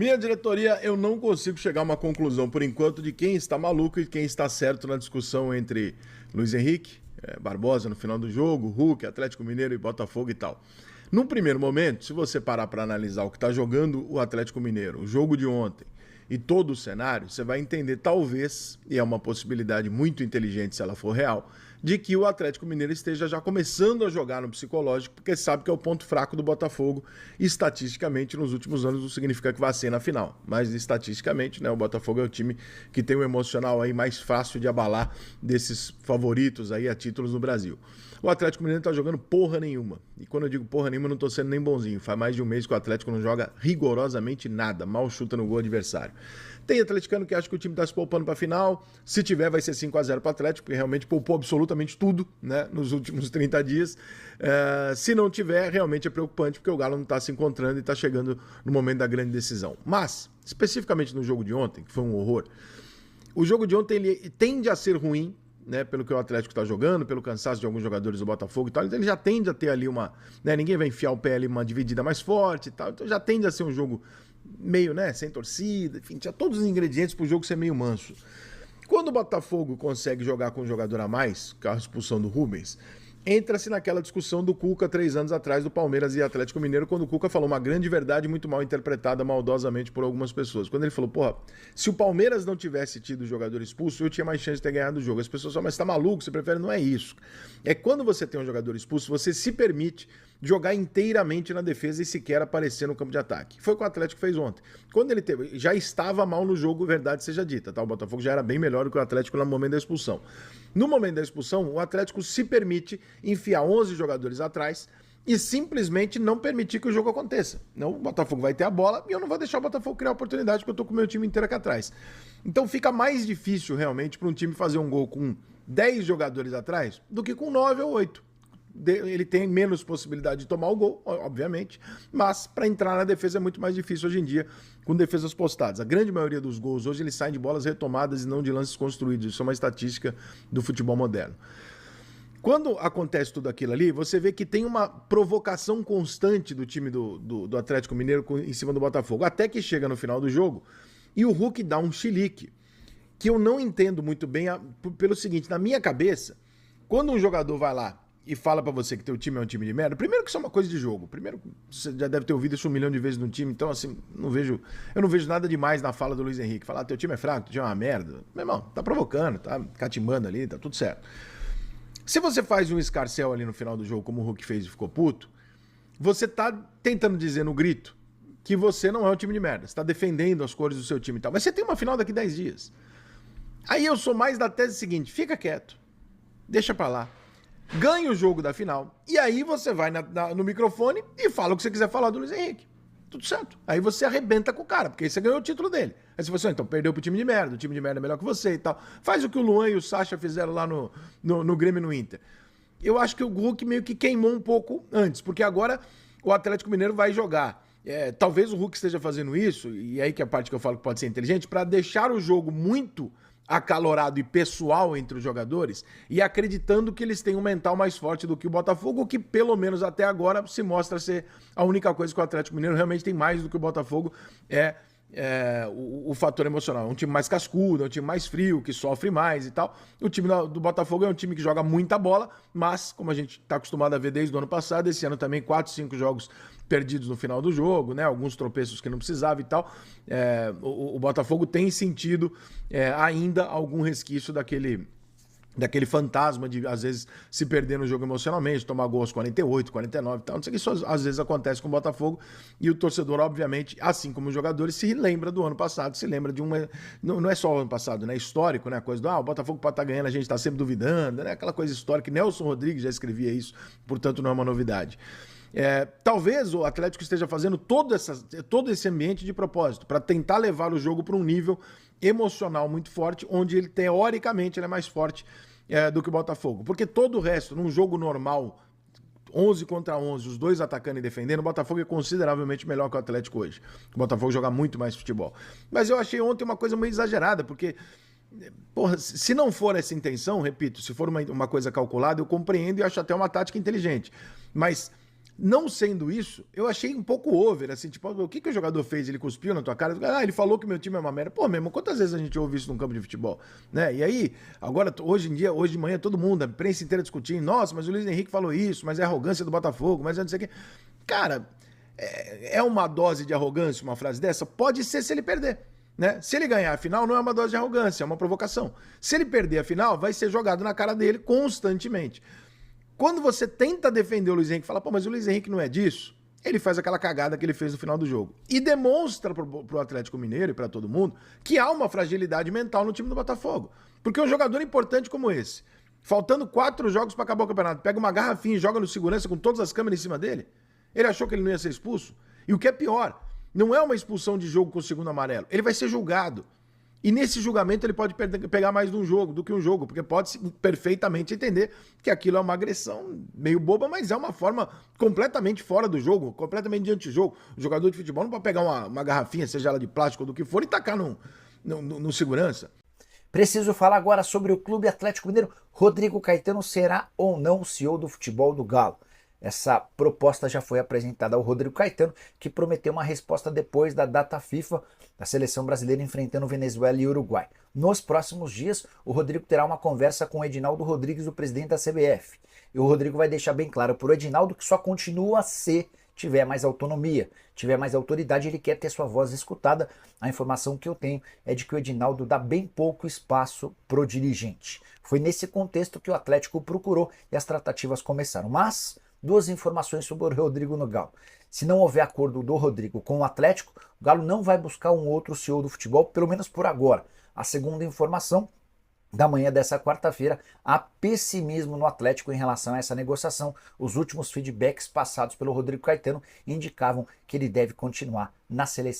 Minha diretoria, eu não consigo chegar a uma conclusão, por enquanto, de quem está maluco e quem está certo na discussão entre Luiz Henrique, Barbosa no final do jogo, Hulk, Atlético Mineiro e Botafogo e tal. Num primeiro momento, se você parar para analisar o que está jogando o Atlético Mineiro, o jogo de ontem e todo o cenário, você vai entender, talvez, e é uma possibilidade muito inteligente se ela for real, de que o Atlético Mineiro esteja já começando a jogar no psicológico, porque sabe que é o ponto fraco do Botafogo, e estatisticamente nos últimos anos não significa que vai ser na final, mas estatisticamente, né, o Botafogo é o time que tem o emocional aí mais fácil de abalar desses favoritos aí a títulos no Brasil. O Atlético Mineiro tá jogando porra nenhuma. E quando eu digo porra nenhuma, eu não tô sendo nem bonzinho. Faz mais de um mês que o Atlético não joga rigorosamente nada. Mal chuta no gol adversário. Tem atleticano que acha que o time tá se poupando pra final. Se tiver, vai ser 5-0 pro Atlético, porque realmente poupou absolutamente tudo, né, nos últimos 30 dias. Se não tiver, realmente é preocupante, porque o Galo não tá se encontrando e tá chegando no momento da grande decisão. Mas, especificamente no jogo de ontem, que foi um horror, o jogo de ontem ele tende a ser ruim, né, pelo que o Atlético está jogando, pelo cansaço de alguns jogadores do Botafogo e tal, então ele já tende a ter ali uma, né, ninguém vai enfiar o pé ali uma dividida mais forte e tal, então já tende a ser um jogo meio, né, sem torcida, enfim, tinha todos os ingredientes para o jogo ser meio manso. Quando o Botafogo consegue jogar com um jogador a mais, com a expulsão do Rubens, entra-se naquela discussão do Cuca 3 anos atrás do Palmeiras e Atlético Mineiro, quando o Cuca falou uma grande verdade muito mal interpretada maldosamente por algumas pessoas. Quando ele falou, porra, se o Palmeiras não tivesse tido o jogador expulso, eu tinha mais chance de ter ganhado o jogo. As pessoas falam, mas você tá maluco, você prefere? Não é isso. É quando você tem um jogador expulso, você se permite jogar inteiramente na defesa e sequer aparecer no campo de ataque. Foi o que o Atlético fez ontem. Quando ele teve, já estava mal no jogo, verdade seja dita, tá? O Botafogo já era bem melhor do que o Atlético no momento da expulsão. No momento da expulsão, o Atlético se permite enfiar 11 jogadores atrás e simplesmente não permitir que o jogo aconteça. Não, o Botafogo vai ter a bola e eu não vou deixar o Botafogo criar oportunidade, porque eu tô com o meu time inteiro aqui atrás. Então fica mais difícil realmente para um time fazer um gol com 10 jogadores atrás do que com 9 ou 8. Ele tem menos possibilidade de tomar o gol, obviamente, mas para entrar na defesa é muito mais difícil hoje em dia com defesas postadas. A grande maioria dos gols hoje eles saem de bolas retomadas e não de lances construídos. Isso é uma estatística do futebol moderno. Quando acontece tudo aquilo ali, você vê que tem uma provocação constante do time do Atlético Mineiro em cima do Botafogo, até que chega no final do jogo e o Hulk dá um chilique, que eu não entendo muito bem pelo seguinte, na minha cabeça, quando um jogador vai lá e fala pra você que teu time é um time de merda, primeiro que isso é uma coisa de jogo, primeiro você já deve ter ouvido isso 1 milhão de vezes no time, então assim, eu não vejo nada demais na fala do Luiz Henrique, falar teu time é fraco, teu time é uma merda, meu irmão, tá provocando, tá catimbando ali, tá tudo certo. Se você faz um escarcel ali no final do jogo, como o Hulk fez e ficou puto, você tá tentando dizer no grito que você não é um time de merda, você tá defendendo as cores do seu time e tal, mas você tem uma final daqui 10 dias. Aí eu sou mais da tese seguinte, fica quieto, deixa pra lá. Ganha o jogo da final, e aí você vai no microfone e fala o que você quiser falar do Luiz Henrique. Tudo certo. Aí você arrebenta com o cara, porque aí você ganhou o título dele. Aí você fala assim, então perdeu pro time de merda, o time de merda é melhor que você e tal. Faz o que o Luan e o Sacha fizeram lá no Grêmio e no Inter. Eu acho que o Hulk meio que queimou um pouco antes, porque agora o Atlético Mineiro vai jogar. Talvez o Hulk esteja fazendo isso, e aí que é a parte que eu falo que pode ser inteligente, para deixar o jogo muito acalorado e pessoal entre os jogadores e acreditando que eles têm um mental mais forte do que o Botafogo, o que pelo menos até agora se mostra ser a única coisa que o Atlético Mineiro realmente tem mais do que o Botafogo, o fator emocional. É um time mais cascudo, é um time mais frio, que sofre mais e tal. O time do Botafogo é um time que joga muita bola, mas, como a gente está acostumado a ver desde o ano passado, esse ano também 4, 5 jogos perdidos no final do jogo, né? Alguns tropeços que não precisava e tal. O Botafogo tem sentido ainda algum resquício daquele fantasma de, às vezes, se perder no jogo emocionalmente, tomar gol aos 48, 49 e tal. Não sei, que isso às vezes acontece com o Botafogo e o torcedor, obviamente, assim como os jogadores, se lembra do ano passado, se lembra de uma... Não é só o ano passado, né? Histórico, né? A coisa do, o Botafogo pode estar ganhando, a gente está sempre duvidando, né? Aquela coisa histórica. Nelson Rodrigues já escrevia isso, portanto não é uma novidade. Talvez o Atlético esteja fazendo todo esse ambiente de propósito, para tentar levar o jogo para um nível emocional muito forte, onde ele, teoricamente, ele é mais forte do que o Botafogo. Porque todo o resto, num jogo normal, 11 contra 11, os dois atacando e defendendo, o Botafogo é consideravelmente melhor que o Atlético hoje. O Botafogo joga muito mais futebol. Mas eu achei ontem uma coisa meio exagerada, porque... Porra, se não for essa intenção, repito, se for uma coisa calculada, eu compreendo e acho até uma tática inteligente. Mas Não sendo isso, eu achei um pouco over, assim, tipo, o que o jogador fez? Ele cuspiu na tua cara? Ah, ele falou que meu time é uma merda. Pô, meu irmão, quantas vezes a gente ouve isso num campo de futebol? Né? E aí, agora, hoje em dia, hoje de manhã, todo mundo, a imprensa inteira discutindo, nossa, mas o Luiz Henrique falou isso, mas é arrogância do Botafogo, mas é não sei o quê. Cara, é uma dose de arrogância uma frase dessa? Pode ser se ele perder. Né? Se ele ganhar a final, não é uma dose de arrogância, é uma provocação. Se ele perder a final, vai ser jogado na cara dele constantemente. Quando você tenta defender o Luiz Henrique, fala, pô, mas o Luiz Henrique não é disso, ele faz aquela cagada que ele fez no final do jogo. E demonstra pro Atlético Mineiro e para todo mundo que há uma fragilidade mental no time do Botafogo. Porque um jogador importante como esse, faltando 4 jogos para acabar o campeonato, pega uma garrafinha e joga no segurança com todas as câmeras em cima dele, ele achou que ele não ia ser expulso? E o que é pior, não é uma expulsão de jogo com o segundo amarelo, ele vai ser julgado. E nesse julgamento ele pode pegar mais de um jogo do que um jogo, porque pode perfeitamente entender que aquilo é uma agressão meio boba, mas é uma forma completamente fora do jogo, completamente de antijogo. O jogador de futebol não pode pegar uma garrafinha, seja ela de plástico ou do que for, e tacar no segurança. Preciso falar agora sobre o Clube Atlético Mineiro. Rodrigo Caetano será ou não o CEO do futebol do Galo? Essa proposta já foi apresentada ao Rodrigo Caetano, que prometeu uma resposta depois da data FIFA da seleção brasileira enfrentando Venezuela e Uruguai. Nos próximos dias, o Rodrigo terá uma conversa com o Edinaldo Rodrigues, o presidente da CBF. E o Rodrigo vai deixar bem claro para o Edinaldo que só continua se tiver mais autonomia, tiver mais autoridade, ele quer ter sua voz escutada. A informação que eu tenho é de que o Edinaldo dá bem pouco espaço pro dirigente. Foi nesse contexto que o Atlético procurou e as tratativas começaram. Mas 2 informações sobre o Rodrigo no Galo. Se não houver acordo do Rodrigo com o Atlético, o Galo não vai buscar um outro CEO do futebol, pelo menos por agora. A segunda informação da manhã dessa quarta-feira, há pessimismo no Atlético em relação a essa negociação. Os últimos feedbacks passados pelo Rodrigo Caetano indicavam que ele deve continuar na seleção.